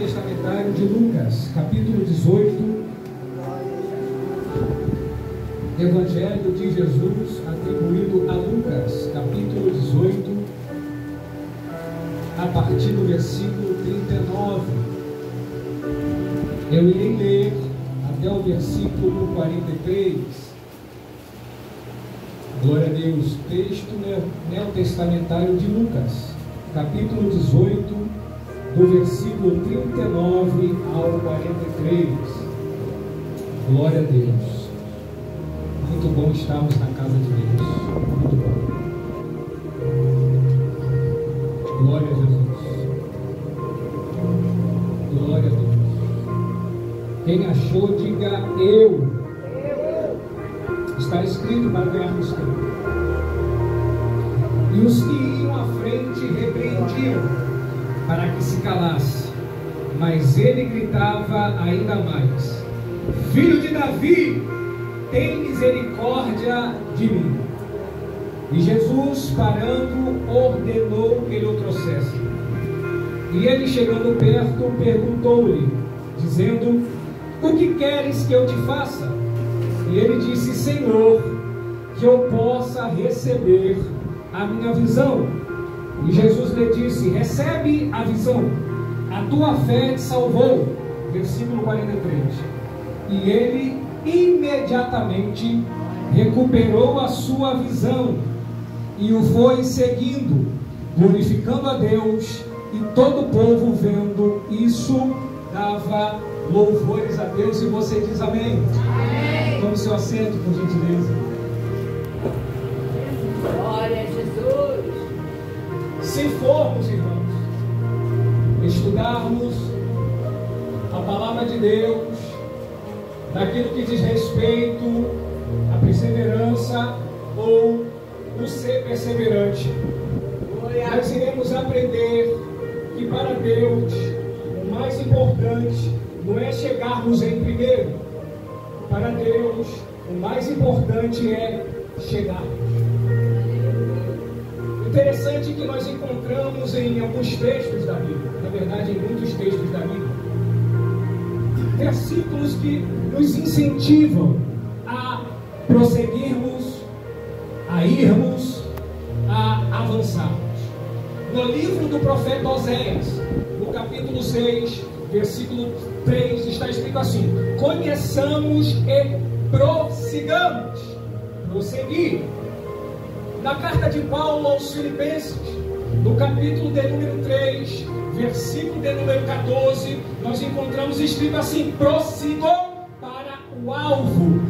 Neotestamentário de Lucas, capítulo 18, Evangelho de Jesus atribuído a Lucas, capítulo 18, a partir do versículo 39. Eu irei ler até o versículo 43. Glória a Deus. Texto neotestamentário de Lucas, capítulo 18, do versículo 39 ao 43. Glória a Deus. Muito bom estarmos na casa de Deus. Muito bom. Glória a Jesus. Glória a Deus. Quem achou, diga eu. Está escrito para ganharmos tempo. E os que iam à frente repreendiam para que se calasse, mas ele gritava ainda mais: Filho de Davi, tem misericórdia de mim. E Jesus, parando, ordenou que ele o trouxesse. E ele, chegando perto, perguntou-lhe, dizendo: O que queres que eu te faça? E ele disse: Senhor, que eu possa receber a minha visão. E Jesus lhe disse: Recebe a visão, a tua fé te salvou. Versículo 43. E ele imediatamente recuperou a sua visão e o foi seguindo, glorificando a Deus, e todo o povo, vendo isso, dava louvores a Deus. E você diz amém? Amém. Tome seu assento, por gentileza. Glória a Jesus. Se formos, irmãos, estudarmos a palavra de Deus, naquilo que diz respeito à perseverança ou o ser perseverante, nós iremos aprender que para Deus o mais importante não é chegarmos em primeiro. Para Deus o mais importante é chegarmos. Interessante que nós encontramos em alguns textos da Bíblia, na verdade em muitos textos da Bíblia, versículos que nos incentivam a prosseguirmos, a irmos, a avançarmos. No livro do profeta Oséias, no capítulo 6, versículo 3, está escrito assim: Conheçamos e prossigamos. Prosseguir. Na carta de Paulo aos Filipenses, no capítulo de número 3, versículo de número 14, nós encontramos escrito assim: prossigam para o alvo,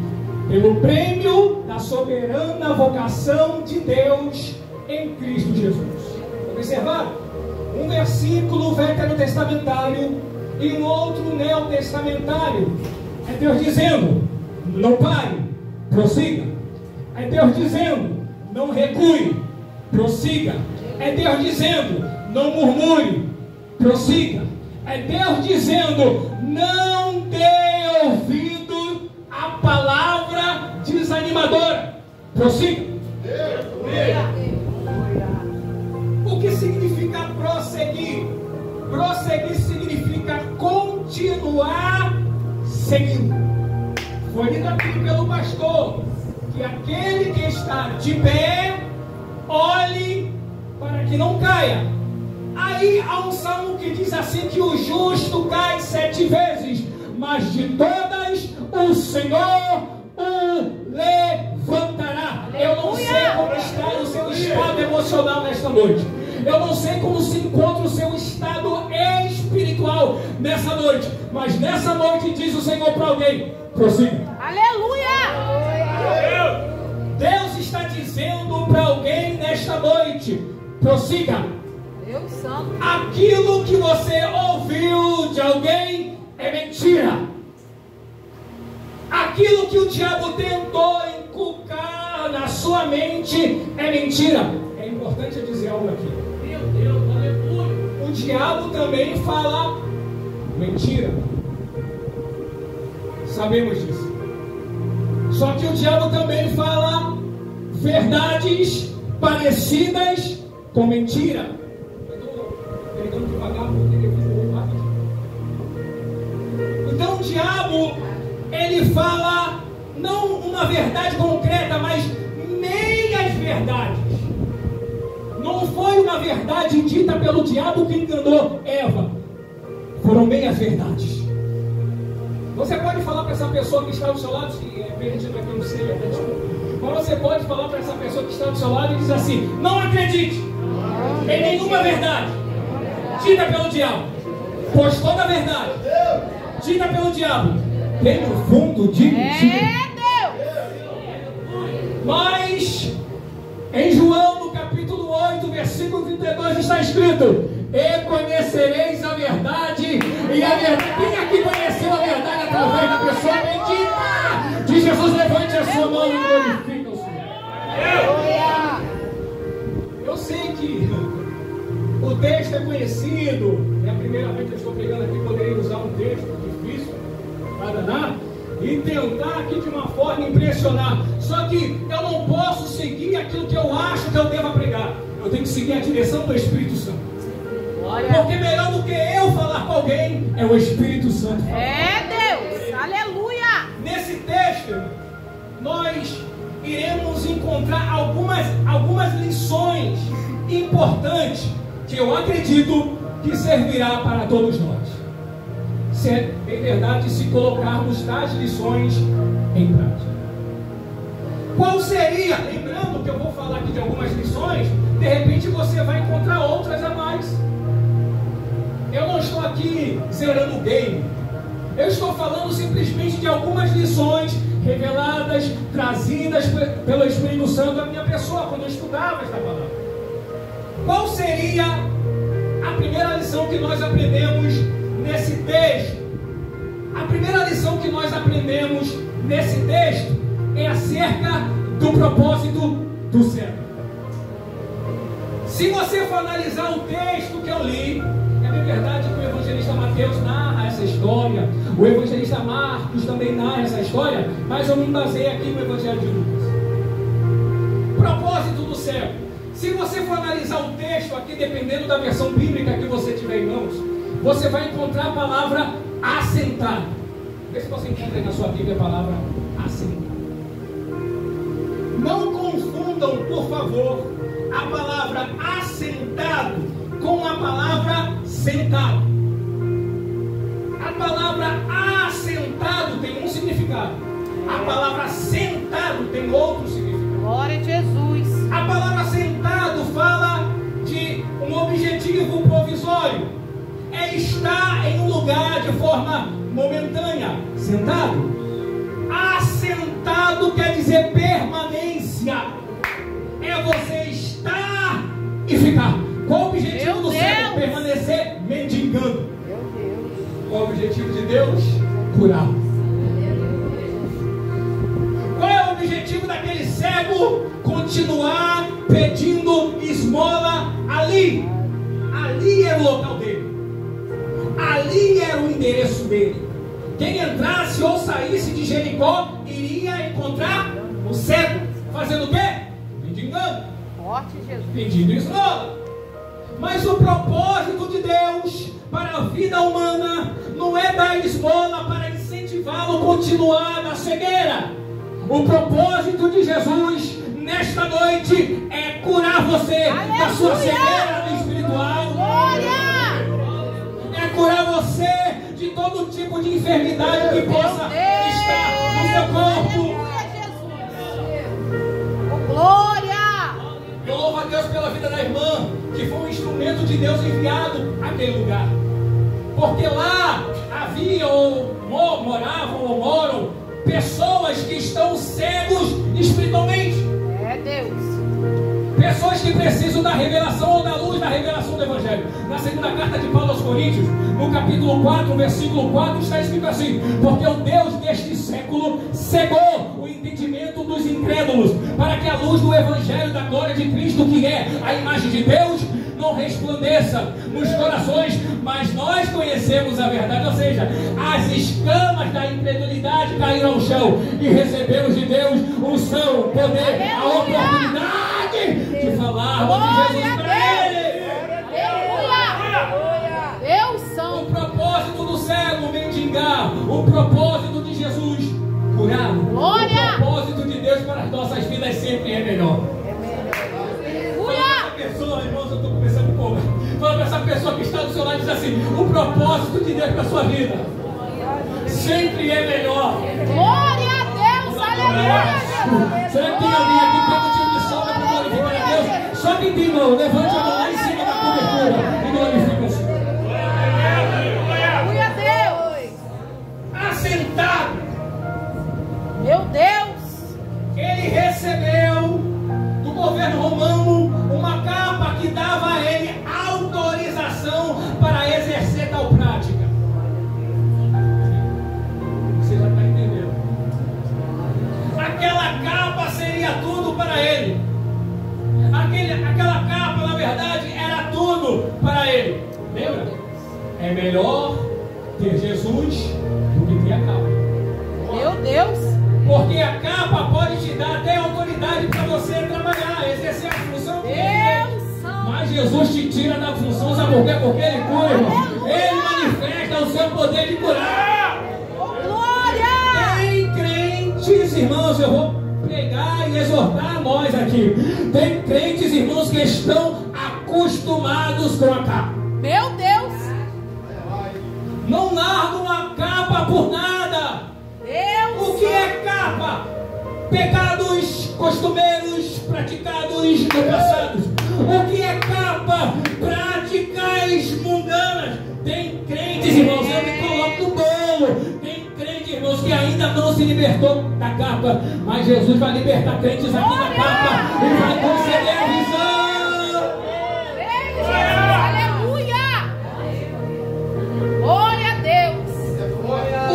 pelo prêmio da soberana vocação de Deus em Cristo Jesus. Observaram? Um versículo veterotestamentário e um outro neotestamentário. É Deus dizendo: não pare, prossiga. É Deus dizendo: não recue, prossiga. É Deus dizendo: não murmure, prossiga. É Deus dizendo: não dê ouvido à palavra desanimadora, prossiga. O que significa prosseguir? Prosseguir significa continuar seguindo. Foi lido aqui pelo pastor que aquele que está de pé olhe para que não caia. Aí há um salmo que diz assim: que o justo cai 7 vezes, mas de todas o Senhor o levantará. Eu não sei como está o seu estado emocional nesta noite. Eu não sei como se encontra o seu estado espiritual nessa noite. Mas nessa noite diz o Senhor para alguém: prossiga. Aleluia! Deus está dizendo para alguém nesta noite: prossiga. Deus santo. Aquilo que você ouviu de alguém é mentira. Aquilo que o diabo tentou inculcar na sua mente é mentira. É importante eu dizer algo aqui. Meu Deus, aleluia. O diabo também fala mentira. Sabemos disso. Só que o diabo também fala verdades parecidas com mentira. Eu estou pegando devagar porque ele fica muito rápido. diabo, ele fala não uma verdade concreta, mas meias verdades. Não foi uma verdade dita pelo diabo que enganou Eva. Foram meias verdades. Você pode falar para essa pessoa que está do seu lado, se é permitido aqui no seio, mas você pode falar para essa pessoa que está do seu lado e dizer assim: não acredite em nenhuma verdade dita pelo diabo, pois toda verdade dita pelo diabo tem um fundo de mentira. Mas em João, no capítulo 8, versículo 32, está escrito: e conhecereis a verdade, e a verdade. Quem aqui conheceu a verdade através da pessoa bendita de Jesus? Levante a sua mão e glorifica o Senhor. Eu sei que o texto é conhecido, é a primeira vez que eu estou pregando aqui, poderia usar um texto difícil para danar e tentar aqui de uma forma impressionar. Só que eu não posso seguir aquilo que eu acho que eu devo pregar. Eu tenho que seguir a direção do Espírito Santo. Porque melhor do que eu falar com alguém é o Espírito Santo falar. É Deus, aleluia. Nesse texto nós iremos encontrar algumas lições importantes que eu acredito que servirá para todos nós. Se é bem verdade, se colocarmos tais lições em prática. Qual seria? Lembrando que eu vou falar aqui de algumas lições, de repente você vai encontrar outras a mais. Eu não estou aqui zerando o game. Eu estou falando simplesmente de algumas lições reveladas, trazidas pelo Espírito Santo à minha pessoa, quando eu estudava esta palavra. Qual seria a primeira lição que nós aprendemos nesse texto? A primeira lição que nós aprendemos nesse texto é acerca do propósito do céu. Se você for analisar o texto que eu li, é verdade que o evangelista Mateus narra essa história, o evangelista Marcos também narra essa história, mas eu me basei aqui no Evangelho de Lucas. Propósito do céu. Se você for analisar o texto aqui, dependendo da versão bíblica que você tiver em mãos, você vai encontrar a palavra assentado. Vê se você encontra aí na sua Bíblia a palavra assentado. Não confundam, por favor, a palavra assentado com a palavra sentado. A palavra assentado tem um significado. A palavra sentado tem outro significado. Glória a Jesus. A palavra sentado fala de um objetivo provisório. É estar em um lugar de forma momentânea. Sentado. Assentado quer dizer permanência. É você estar e ficar. Qual o objetivo do céu? Permanecer mendigando. Qual o objetivo de Deus? Curar. Qual é o objetivo daquele cego? Continuar pedindo esmola ali. Ali era o local dele. Ali era o endereço dele. Quem entrasse ou saísse de Jericó iria encontrar o cego. Fazendo o quê? Mendigando. Forte Jesus. Pedindo esmola. Mas o propósito de Deus para a vida humana não é dar esmola para incentivá-lo a continuar na cegueira. O propósito de Jesus nesta noite é curar você da sua cegueira espiritual. É curar você de todo tipo de enfermidade que possa estar no seu corpo. Glória! Eu louvo a Deus pela vida da irmã, que foi um instrumento de Deus enviado àquele lugar. Porque lá havia ou moravam ou moram pessoas que estão cegos espiritualmente. É Deus. Pessoas que precisam da revelação ou da luz da revelação do Evangelho. Na segunda carta de Paulo aos Coríntios, no capítulo 4, versículo 4, está escrito assim: porque o Deus deste século cegou o entendimento dos incrédulos, para que a luz do Evangelho da glória de Cristo, que é a imagem de Deus, não resplandeça nos corações. Mas nós conhecemos a verdade, ou seja, as escamas da incredulidade caíram ao chão e recebemos de Deus unção, o poder, a oportunidade de falarmos de Jesus para ele. Aleluia! Deus são. O propósito do cego mendigar, o propósito propósito de Jesus curar. Glória! O propósito de Deus para as nossas vidas sempre é melhor. Fala para essa pessoa, irmãos, eu estou começando um pouco. Fala para essa pessoa que está do seu lado e diz assim: o propósito de Deus para a sua vida sempre é melhor. Glória a Deus, aleluia. Será que tem alguém aqui que tem motivo de sobra para glorificar a Deus? Só quem tem mão, levante a mão lá em cima da cobertura e glorifica o Senhor. Glória a Deus. Assentado, Meu Deus. ele recebeu do governo romano uma capa que dava a ele autorização para exercer tal prática. Você já está entendendo? Aquela capa seria tudo para ele. Aquela capa, na verdade, era tudo para ele. Lembra? É melhor ter Jesus do que ter a capa. Meu Deus. Porque a capa pode te dar até autoridade para você trabalhar, exercer a função dele. Deus. Mas Jesus te tira da função, sabe por quê? Porque ele cura, irmão. Ele manifesta o seu poder de curar. Glória. Tem crentes, irmãos, eu vou pregar e exortar nós aqui. Tem crentes, irmãos, que estão acostumados com a capa. Meu Deus. Não largam a capa por nada. Deus. O que é capa? Pecados costumeiros praticados no passado. O que é capa? Práticas mundanas. Tem crentes, irmãos, eu me coloco no bolo. Tem crentes, irmãos, que ainda não se libertou da capa. Mas Jesus vai libertar crentes aqui da capa e vai conceder a visão. Aleluia. Glória a Deus.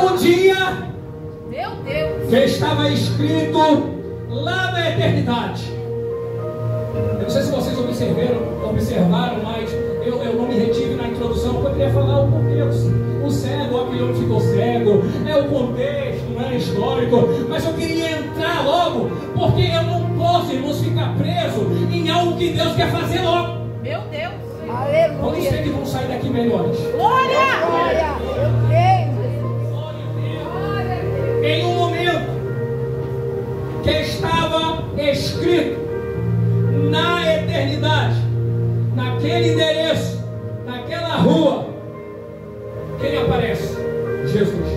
Um dia Meu Deus. que estava escrito lá na eternidade. Eu não sei se vocês observaram, mas eu não me retive na introdução. Eu poderia falar o contexto. O cego, o Aquilão ficou cego, é o contexto, não é histórico. Mas eu queria entrar logo, porque eu não posso, irmãos, ficar preso em algo que Deus quer fazer logo. Meu Deus. Quantos sei que vão sair daqui melhores? Glória. Em um momento que estava escrito na eternidade, naquele endereço, naquela rua, quem aparece? Jesus.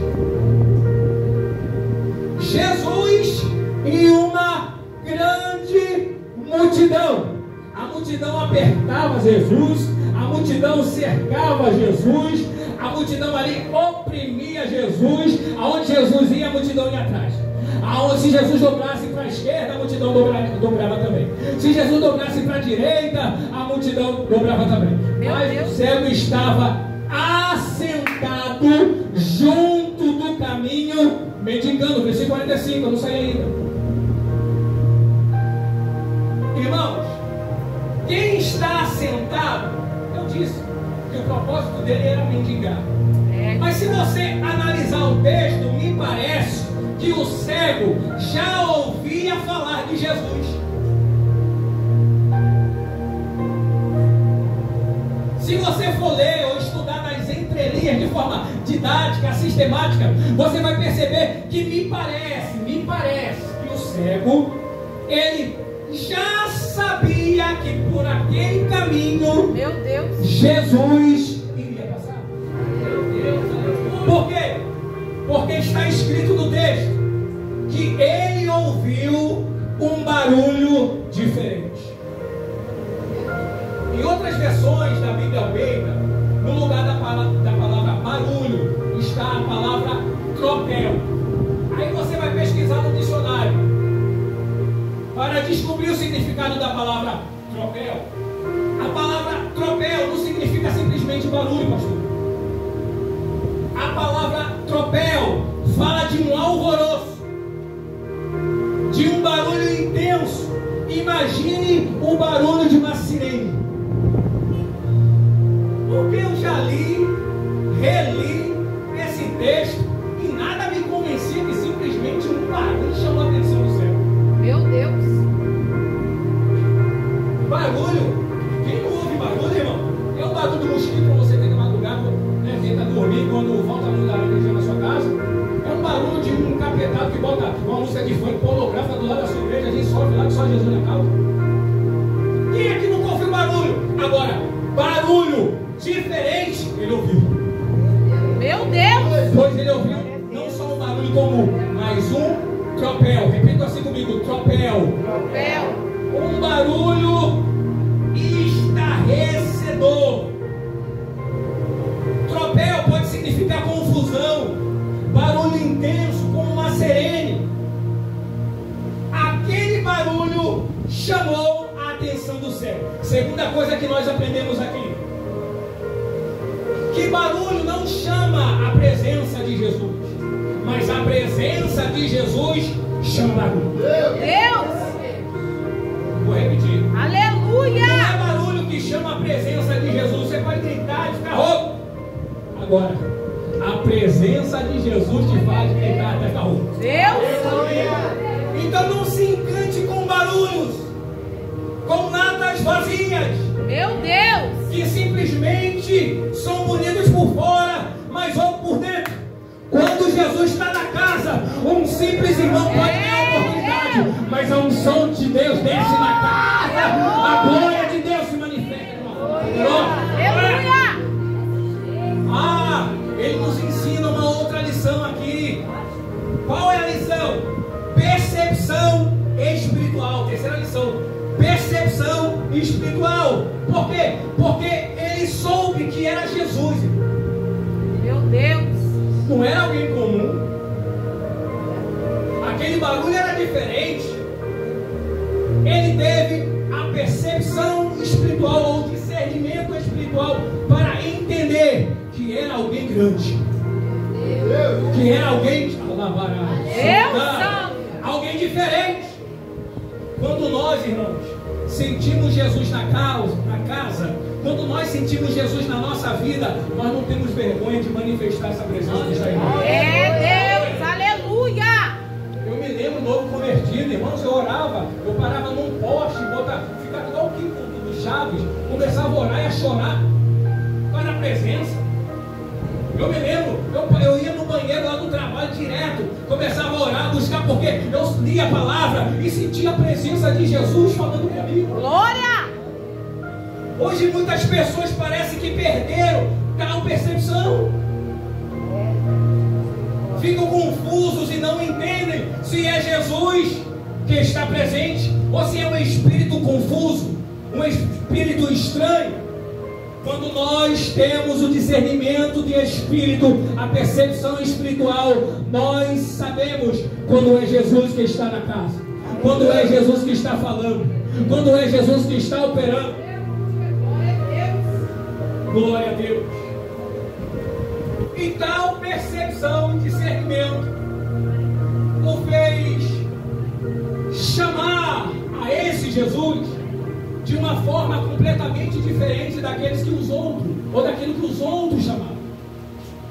Jesus e uma grande multidão. A multidão apertava Jesus, a multidão cercava Jesus, a multidão ali oprimia Jesus. Aonde Jesus ia, a multidão ia atrás. Se Jesus dobrasse para a esquerda, a multidão dobrava também. Se Jesus dobrasse para a direita, a multidão dobrava também. Mas o cego estava assentado junto do caminho, mendigando. Versículo 45, eu não saí ainda. Irmãos, quem está assentado, eu disse que o propósito dele era mendigar. Mas se você analisar o texto, me parece que o cego já ouvia falar de Jesus. Se você for ler ou estudar nas entrelinhas de forma didática, sistemática, você vai perceber que me parece que o cego, ele já sabia que por aquele caminho, Meu Deus. Jesus iria passar. Por quê? Porque está escrito no texto que ele ouviu um barulho diferente. Em outras versões da Bíblia Almeida, no lugar da palavra barulho, está a palavra tropel. Aí você vai pesquisar no dicionário para descobrir o significado da palavra tropel. A palavra tropel não significa simplesmente barulho, pastor. A palavra tropel fala de um alvoroço, de um barulho intenso. Imagine o barulho de uma sirene. Porque eu já li, reli esse texto e nada me convencia que simplesmente um barulho chamou a atenção do céu. Meu Deus. Barulho? Quem não ouve barulho, irmão? É o barulho do mosquito quando você tem que madrugar, né, tenta dormir, quando volta a luz da energia na sua casa. É que foi pornográfica do lado da sua igreja, a gente sofre lá que só Jesus na causa. Quem é que não ouviu barulho? Agora, barulho diferente, ele ouviu. Meu Deus! Pois ele ouviu não só um barulho comum, mas um tropel. Repita assim comigo, tropel. Um barulho estarrecedor. Tropel pode significar confusão, barulho intenso, como uma sirene. Aquele barulho chamou a atenção do céu. Segunda coisa que nós aprendemos aqui: que barulho não chama a presença de Jesus, mas a presença de Jesus chama barulho. Meu Deus! Vou repetir. Aleluia! Não é barulho que chama a presença de Jesus. Você pode gritar e ficar rouco. Agora, a presença de Jesus te faz gritar até ficar rouco. Deus! Então não se encante com barulhos, com latas vazias, Meu Deus! que simplesmente são bonitos por fora, mas outros por dentro. Quando Jesus está na casa, um simples irmão pode ter a oportunidade, mas a unção de Deus desce na casa, a glória de Deus se manifesta de uma forma poderosa. Aleluia! Ele nos ensina uma outra lição aqui. Qual é a lição? Percepção espiritual. Terceira lição: percepção espiritual. Por quê? Porque ele soube que era Jesus. Meu Deus! Não era alguém comum. Aquele barulho era diferente. Ele teve a percepção espiritual ou discernimento espiritual para entender que era alguém grande, que era alguém alguém diferente. Quando nós, irmãos, sentimos Jesus na casa, quando nós sentimos Jesus na nossa vida, nós não temos vergonha de manifestar essa presença que está em nós. Deus! Aleluia! Eu me lembro, novo convertido, irmãos, eu orava, eu parava num poste, ficava igual o Kiko do Chaves, começava a orar e a chorar para a presença. Eu me lembro, eu ia no banheiro lá do trabalho direto, começava a orar, buscar, porque eu lia a palavra e sentia a presença de Jesus falando comigo. Glória! Hoje muitas pessoas parecem que perderam tal percepção. Ficam confusos e não entendem se é Jesus que está presente ou se é um espírito confuso, um espírito estranho. Quando nós temos o discernimento de espírito, a percepção espiritual, nós sabemos quando é Jesus que está na casa, quando é Jesus que está falando, quando é Jesus que está operando. Glória a Deus. E tal percepção e discernimento o fez chamar a esse Jesus de uma forma completamente diferente daqueles que os outros, ou daquilo que os outros chamavam.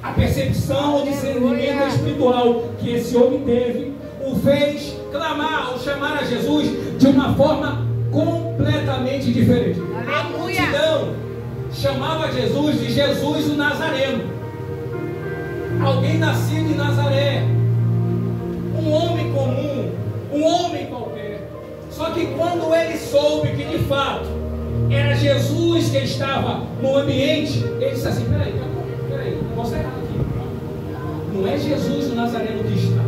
A percepção, o discernimento espiritual que esse homem teve, o fez clamar ou chamar a Jesus de uma forma completamente diferente. A multidão chamava Jesus de Jesus o Nazareno, alguém nascido em Nazaré, um homem comum, um homem qualquer. Só que quando ele soube que de fato era Jesus que estava no ambiente, ele disse assim: peraí, o negócio é errado aqui. Não é Jesus o Nazareno que está,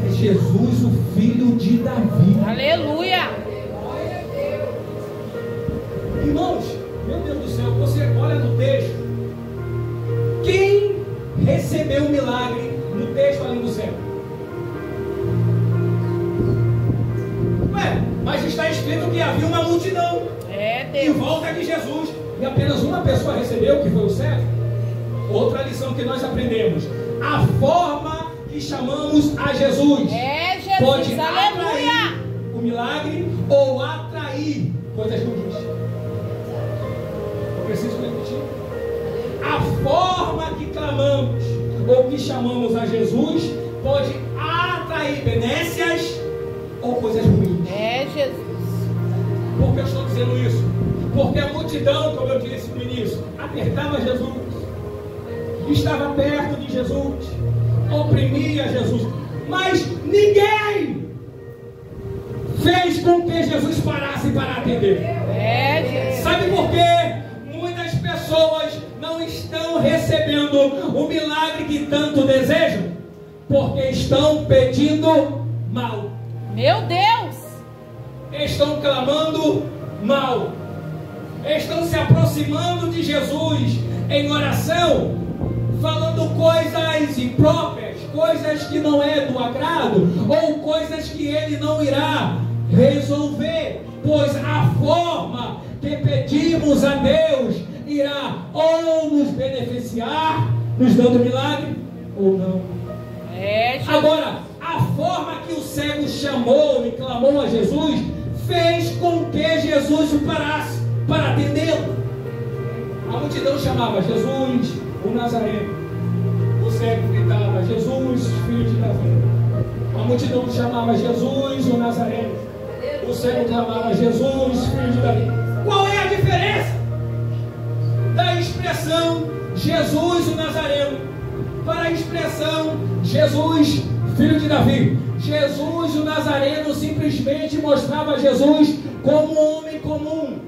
é Jesus o filho de Davi. Aleluia! Irmãos, meu Deus do céu, você olha no texto, quem recebeu o milagre no texto ali no céu? Mas está escrito que havia uma multidão em volta de Jesus e apenas uma pessoa recebeu, que foi o cego. Outra lição que nós aprendemos: a forma que chamamos a Jesus pode atrair o milagre ou atrair coisas ruins. Eu preciso repetir. A forma que clamamos ou que chamamos a Jesus pode atrair benécias ou coisas ruins. Jesus. Por que eu estou dizendo isso? Porque a multidão, como eu disse no início, apertava Jesus, estava perto de Jesus, oprimia Jesus. Mas ninguém fez com que Jesus parasse para atender. Sabe por quê? Muitas pessoas não estão recebendo o milagre que tanto desejam, porque estão pedindo mal. Meu Deus! Estão clamando mal. Estão se aproximando de Jesus em oração, falando coisas impróprias, coisas que não é do agrado, ou coisas que Ele não irá resolver, pois a forma que pedimos a Deus irá ou nos beneficiar, nos dando milagre, ou não. Agora, a forma que o cego chamou e clamou a Jesus fez com que Jesus o parasse para atendê-lo. A multidão chamava Jesus, o Nazareno. O cego gritava: Jesus, filho de Davi. A multidão chamava Jesus, o Nazareno. O cego clamava: Jesus, filho de Davi. Qual é a diferença da expressão Jesus, o Nazareno, para a expressão Jesus, filho de Davi? Jesus, o Nazareno, simplesmente mostrava Jesus como um homem comum.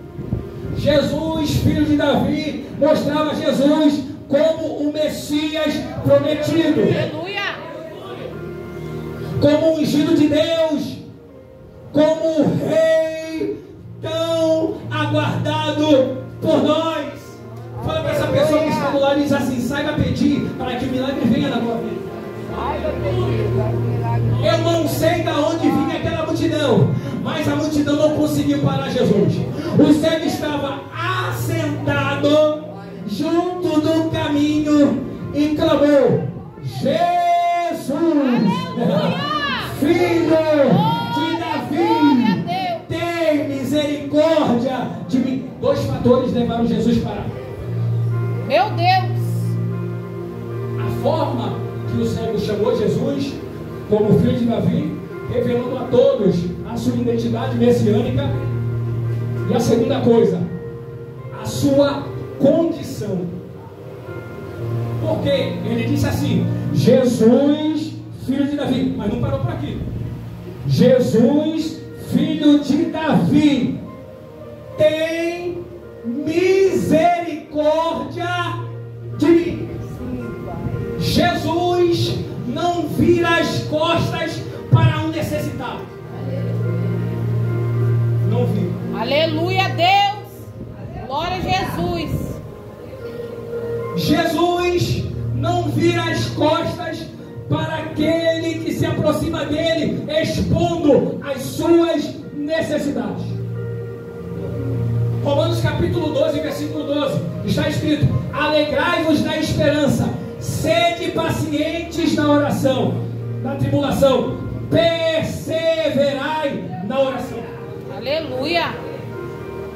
Jesus, filho de Davi, mostrava Jesus como o Messias prometido. Aleluia! Como o ungido de Deus, como o rei tão aguardado por nós. Fala para essa pessoa que está do lado e diz assim: saiba pedir para que o milagre venha na tua vida. Eu não sei de onde vinha aquela multidão, mas a multidão não conseguiu parar Jesus. O cego estava assentado junto do caminho e clamou: Jesus, filho de Davi, tem misericórdia de mim. Dois fatores levaram Jesus para. Meu Deus! A forma que o cego chamou Jesus como filho de Davi, revelando a todos a sua identidade messiânica. E a segunda coisa, a sua condição. Porque ele disse assim: Jesus, filho de Davi. Mas não parou por aqui. Jesus, filho de Davi, tem misericórdia de mim. Jesus não vira as costas para um necessitado. Não vira. Aleluia, Deus! Glória a Jesus! Jesus não vira as costas para aquele que se aproxima dele, expondo as suas necessidades. Romanos capítulo 12, versículo 12, está escrito: alegrai-vos na esperança, sede pacientes na oração, na tribulação, perseverai na oração. Aleluia!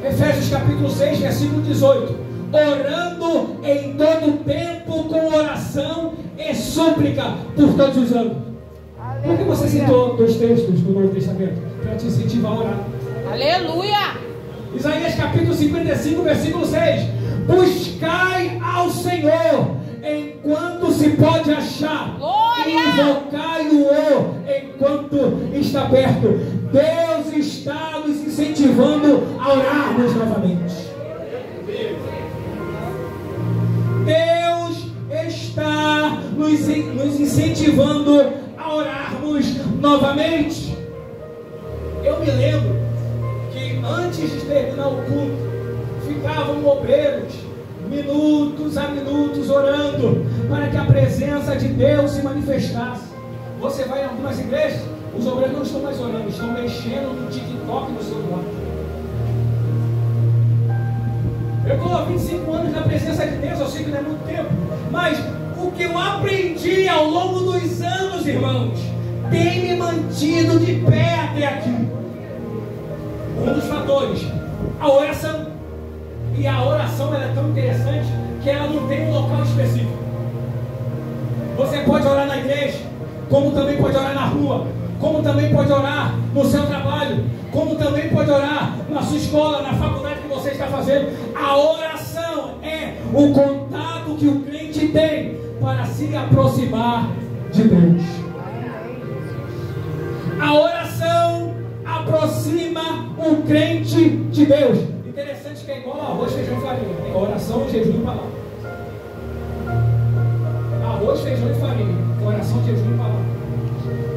Efésios capítulo 6, versículo 18: orando em todo tempo com oração e súplica por todos os anos. Por que você citou dois textos do Novo Testamento? Para te incentivar a orar. Aleluia! Isaías capítulo 55, versículo 6: buscai ao Senhor enquanto se pode achar. Glória! Invocai-o enquanto está perto. Deus está nos incentivando a orarmos novamente. Deus está nos incentivando a orarmos novamente. Eu me lembro que antes de terminar o culto, ficavam obreiros minutos a minutos orando para que a presença de Deus se manifestasse. Você vai em algumas igrejas, os obreiros não estão mais orando, estão mexendo no TikTok no celular. Eu estou há 25 anos na presença de Deus, eu sei que não é muito tempo, mas o que eu aprendi ao longo dos anos, irmãos, tem me mantido de pé até aqui. Um dos fatores, a oração. E a oração ela é tão interessante que ela não tem um local específico. Você pode orar na igreja, como também pode orar na rua, como também pode orar no seu trabalho, como também pode orar na sua escola, na faculdade que você está fazendo. A oração é o contato que o crente tem para se aproximar de Deus. A oração aproxima o crente de Deus. Interessante que é igual arroz, feijão e farinha. É oração, jejum e palavra. Arroz, feijão e farinha. Oração, jejum e palavra.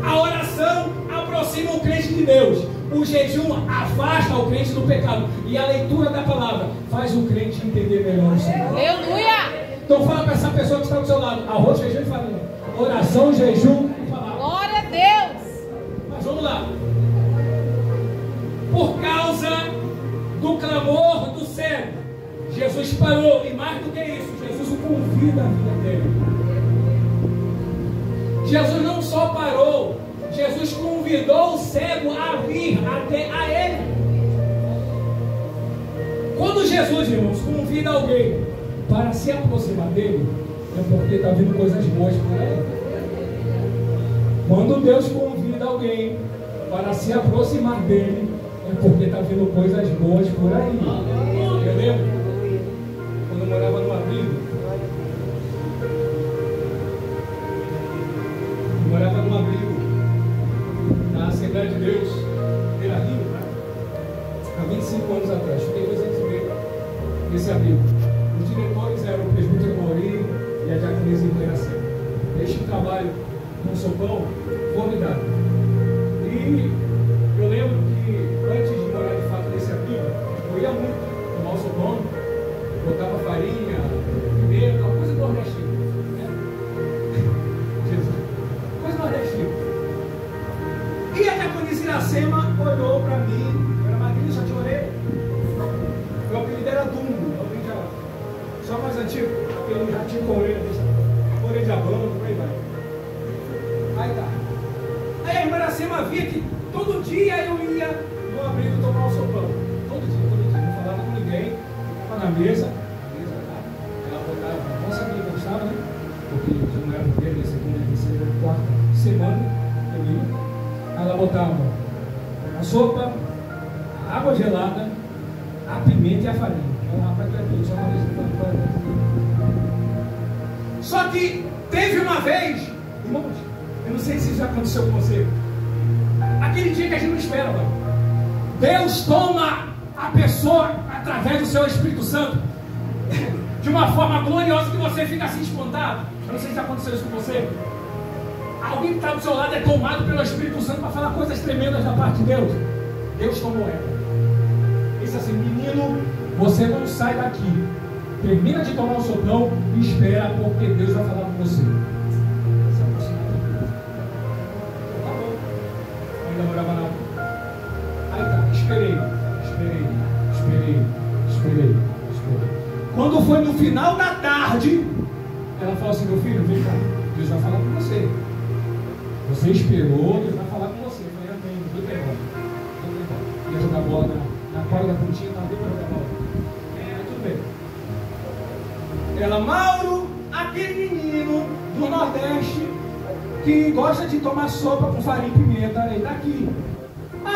A oração aproxima o crente de Deus. O jejum afasta o crente do pecado. E a leitura da palavra faz o crente entender melhor o Senhor. Aleluia! Então fala para essa pessoa que está do seu lado: arroz, feijão e farinha. Oração, jejum e palavra. Glória a Deus! Mas vamos lá. Por causa do clamor do cego, Jesus parou. E mais do que isso, Jesus o convida à vida dele. Jesus não só parou, Jesus convidou o cego a vir até a ele. Quando Jesus, irmãos, convida alguém para se aproximar dele, é porque está vindo coisas boas por aí. Quando Deus convida alguém para se aproximar dele, é porque está vindo coisas boas por aí. Eu lembro, quando eu morava no abrigo, na Assembleia de Deus, Beira Rio, há 25 anos atrás. Fiquei 2 anos e meio nesse abrigo. Os diretores eram o presbítero Maurinho e a diaconisa Iberação. Este trabalho com sopão formidável. E eu lembro que antes de morar de fato nesse abrigo, eu ia muito tomar o sopão, botava farinha, pimenta, uma coisa nordestina. E a diaconisa Iracema olhou para mim, eu era magrinho, só tinha orelha. Meu apelido era Dumbo, só mais antigo, porque eu já tinha com orelha de abano, por aí vai. Aí tá. Aí a irmã Iracema via que todo dia eu ia no abrigo tomar o sopão. Todo dia, não falava com ninguém, ficava na mesa, ela botava, não sabia que eu estava, né? Porque eu não era primeira, segunda, terceira, quarta semana, eu ia. Ela botava a sopa, a água gelada, a pimenta e a farinha. Só que teve uma vez, irmãos, eu não sei se isso já aconteceu com você, aquele dia que a gente não espera, mano. Deus toma a pessoa através do seu Espírito Santo de uma forma gloriosa que você fica assim espantado. Eu não sei se já aconteceu isso com você. Alguém que está do seu lado é tomado pelo Espírito Santo para falar coisas tremendas da parte de Deus. Deus tomou ela. Disse assim: menino, você não sai daqui. Termina de tomar o sopão e espera, porque Deus vai falar com você. Se aproximar de Deus. Tá bom. Ainda morava na rua. Aí tá, esperei. Quando foi no final da tarde, ela falou assim: meu filho, vem cá, Deus vai falar com você. Você esperou, Deus vai falar com você. Eu falei: amém, vou ter bola. Ia jogar bola na quadra da pontinha, não deu para jogar bola. Tudo bem. Ela: Mauro, aquele menino do Nordeste que gosta de tomar sopa com farinha e pimenta, ele está aqui.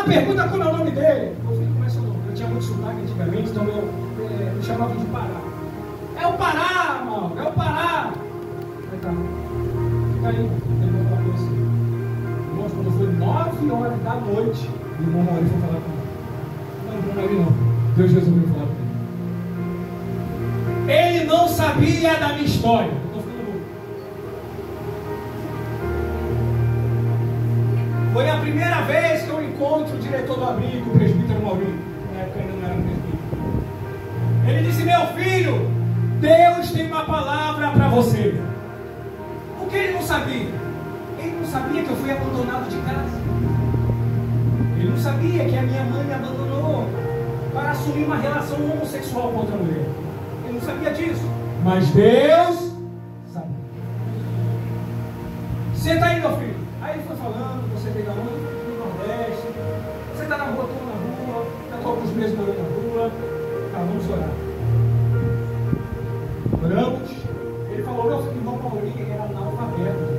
Pergunta como é o nome dele. Eu falei: como é seu nome? Eu tinha muito sotaque antigamente, então eu me chamava de Pará. É o Pará, Mauro, é o Pará. Aí tá. Fica aí, eu vou falar com você. Irmãos, quando foi 9 horas da noite, o irmão Maurício foi falar comigo. Não, irmão não. Deus resolveu falar comigo. Ele não sabia da minha história. Eu estou ficando louco. Foi a primeira vez que eu encontro o diretor do abrigo, o presbítero Maurinho. Na época ainda não era um presbítero. Ele disse: meu filho, Deus tem uma palavra para você. O que ele não sabia? Ele não sabia que eu fui abandonado de casa. Ele não sabia que a minha mãe me abandonou para assumir uma relação homossexual com outra mulher. Ele não sabia disso. Mas Deus sabe. Senta aí, meu filho. Aí ele foi falando: você veio da onde? Do Nordeste. Você está na rua, estou na rua. Já estou alguns meses morando na rua. Tá, vamos orar. Oramos. Ele falou: meu filho, irmão Maurinho era analfabeto.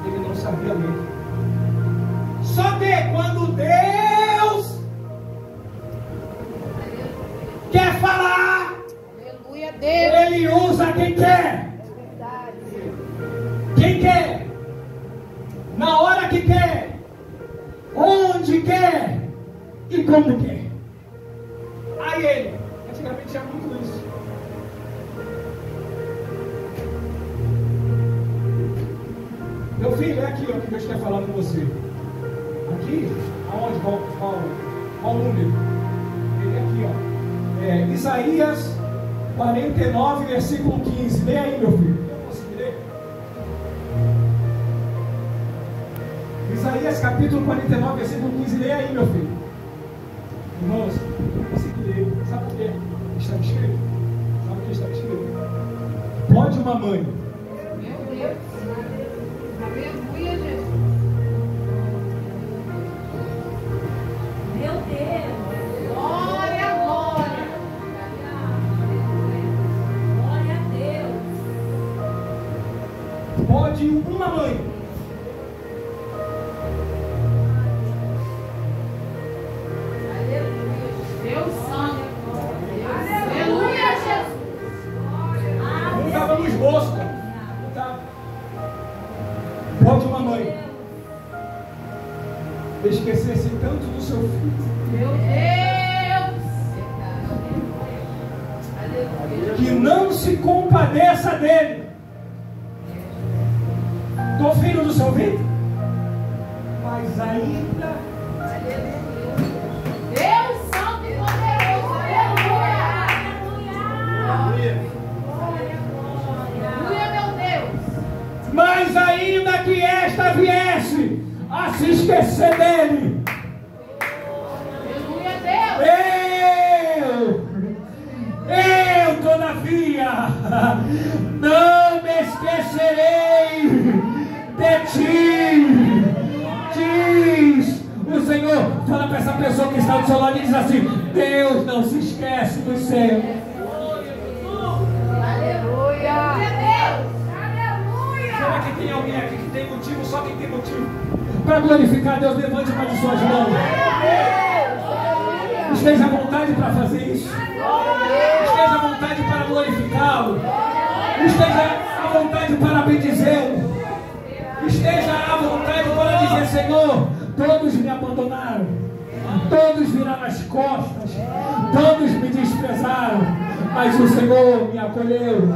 Ele não sabia ler. Só que quando Deus quer falar, Aleluia, Deus. Ele usa quem quer. Quem quer. Na hora que quer. e como quer. Aí ele, antigamente tinha muito isso. Meu filho, é aqui ó, que Deus quer falar com você. Aqui, aonde? Qual número? Ele é aqui, ó. Isaías 49, versículo 15. Lê aí, meu filho. Eu consigo ler? Isaías capítulo 49, versículo 15. Lê aí, meu filho. Irmãos, eu consigo ler. Sabe por quê? Está escrito. Sabe o que está escrito? Pode uma mãe. Meu Deus. Aleluia, Jesus. Meu Deus. Glória, glória. Glória a Deus. Pode uma mãe. Aleluia. Deus santo. Aleluia, Jesus. Não estava nos bolsos, cara. Não estava. Pode uma mãe esquecer-se tanto do seu filho, Meu Deus. Aleluia. que não se compadeça dele, do filho do seu ventre, mas ainda Deus santo e poderoso. Aleluia. Aleluia, meu Deus. mas ainda que esta viesse a se esquecer dele, Aleluia, Deus. eu todavia não me esquecerei de ti, diz o Senhor. Fala para essa pessoa que está do seu lado e diz assim: Deus não se esquece do céu. Aleluia. Deus. Aleluia. Será que tem alguém aqui que tem motivo? Só quem tem motivo para glorificar Deus, levante uma de suas mãos. Esteja à vontade para fazer isso. Esteja à vontade para glorificá-lo. Esteja à vontade para bendizê-lo. Esteja à vontade para dizer: Senhor, todos me abandonaram, todos viraram as costas, todos me desprezaram, mas o Senhor me acolheu,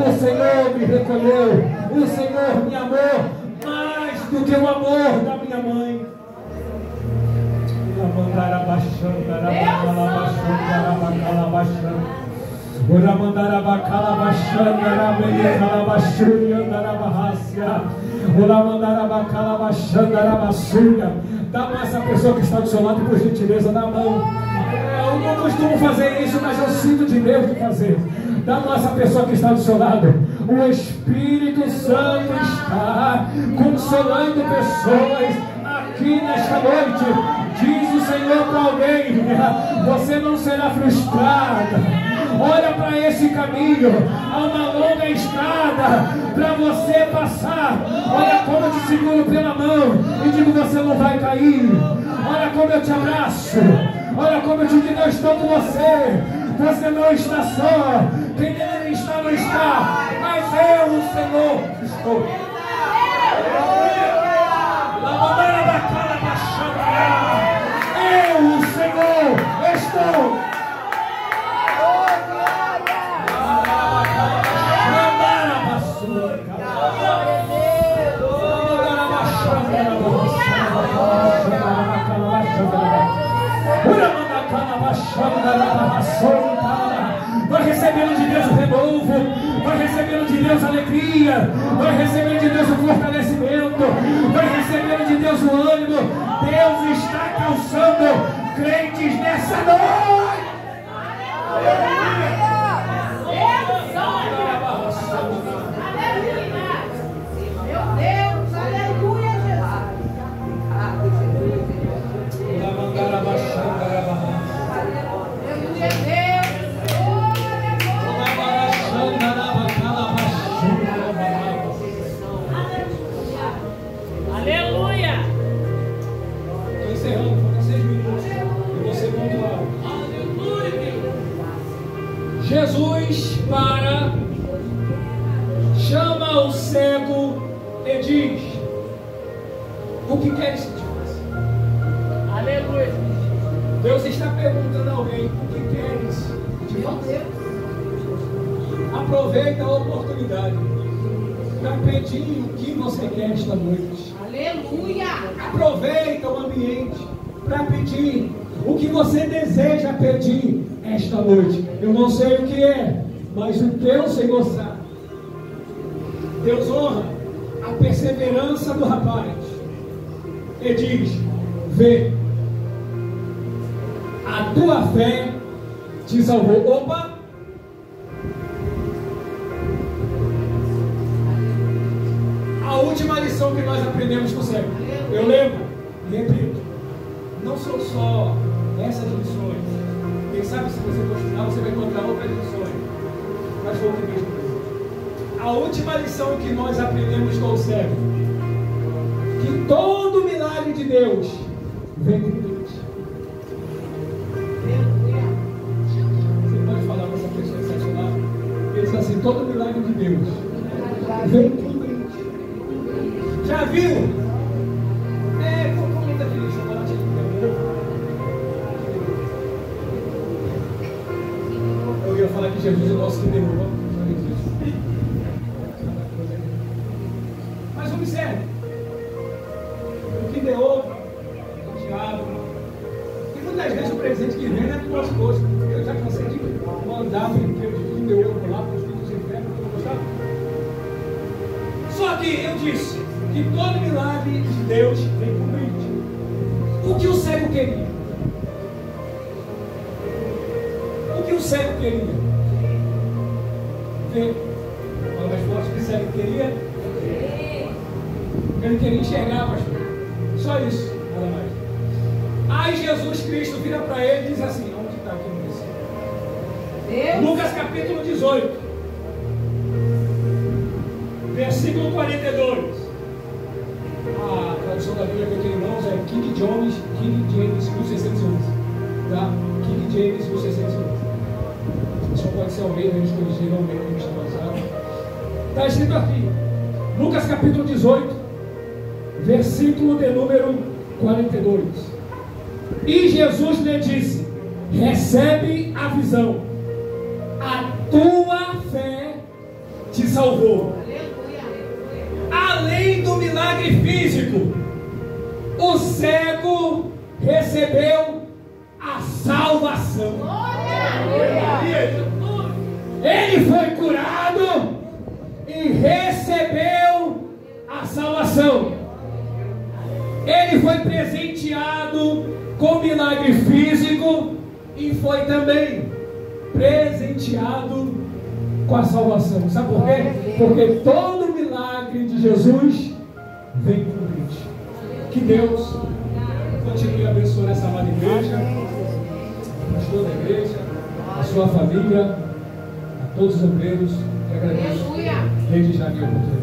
o Senhor me recolheu, o Senhor me amou mais do que o amor da minha mãe. Dá para essa pessoa que está do seu lado, por gentileza, dá a mão. Eu não costumo fazer isso, mas eu sinto de Deus de fazer. Dá para essa pessoa que está do seu lado. O Espírito Santo está consolando pessoas aqui nesta noite. Diz o Senhor para alguém: você não será frustrada. Olha para esse caminho, há uma longa estrada para você passar. Olha como eu te seguro pela mão e digo: você não vai cair. Olha como eu te abraço. Olha como eu te digo: eu estou com você. Você não está só. Quem deve estar não está, mas eu, o Senhor, estou. Eu, o Senhor, estou. Vai recebendo de Deus o renovo, vai recebendo de Deus a alegria, vai recebendo de Deus o fortalecimento, vai recebendo de Deus o ânimo. Deus está calçando crentes nessa noite. Meu Deus, aleluia, Aleluia. Estou encerrando, faltam 6 minutos. Eu vou ser pontual. Jesus chama o cego e diz: o que queres que te faça? Aleluia. Deus Aproveita a oportunidade para pedir o que você quer esta noite. Aleluia. Aproveita o ambiente para pedir o que você deseja pedir esta noite. Eu não sei o que é, mas o teu Senhor sabe. Deus honra a perseverança do rapaz e diz: vê, a tua fé te salvou. Opa! A última lição que nós aprendemos com o cego. Eu lembro e repito, não são só essas lições. Quem sabe, se você continuar, você vai encontrar outras lições. Mas foi o que mesmo. A última lição que nós aprendemos com o cego: que todo milagre de Deus vem de Deus. Você pode falar com essa pessoa excepcional? Pensa assim: todo milagre de Deus vem de Deus. Já viu? Comenta aquele chocolate ali. Eu ia falar que Jesus é o nosso que derrubou. Mas observe: o que deu o diabo. E muitas vezes o presente que vem não é do nosso gosto. Eu já cansei de mandar brinquedo de que deu ovo lá para os filhos de inferno, que eu gostava. Só que eu disse que todo milagre de Deus vem com brinde. O que o cego queria? O que o cego queria? Ver. Fala mais forte: o que o cego queria? Ele queria enxergar, pastor. Só isso, nada mais. Aí Jesus Cristo vira para ele e diz assim: onde está aqui no versículo? Lucas capítulo 18, versículo 42. A tradução da Bíblia que eu tenho em mãos é King James 1611. Tá? King James 1611. Só pode ser ao meio, a gente corrigir ao meio que a gente está passando. Está escrito aqui, Lucas capítulo 18, versículo de número 42. E Jesus lhe disse: recebe a visão, a tua fé te salvou. Além do milagre físico, o cego recebeu a salvação. Ele foi curado e recebeu a salvação. Ele foi presenteado com milagre físico e foi também presenteado com a salvação. Sabe por quê? Porque todo milagre de Jesus vem com brinde. Que Deus continue abençoando essa amada igreja, o pastor da igreja, a sua família, a todos os obreiros. Que agradeço desde já a minha oportunidade.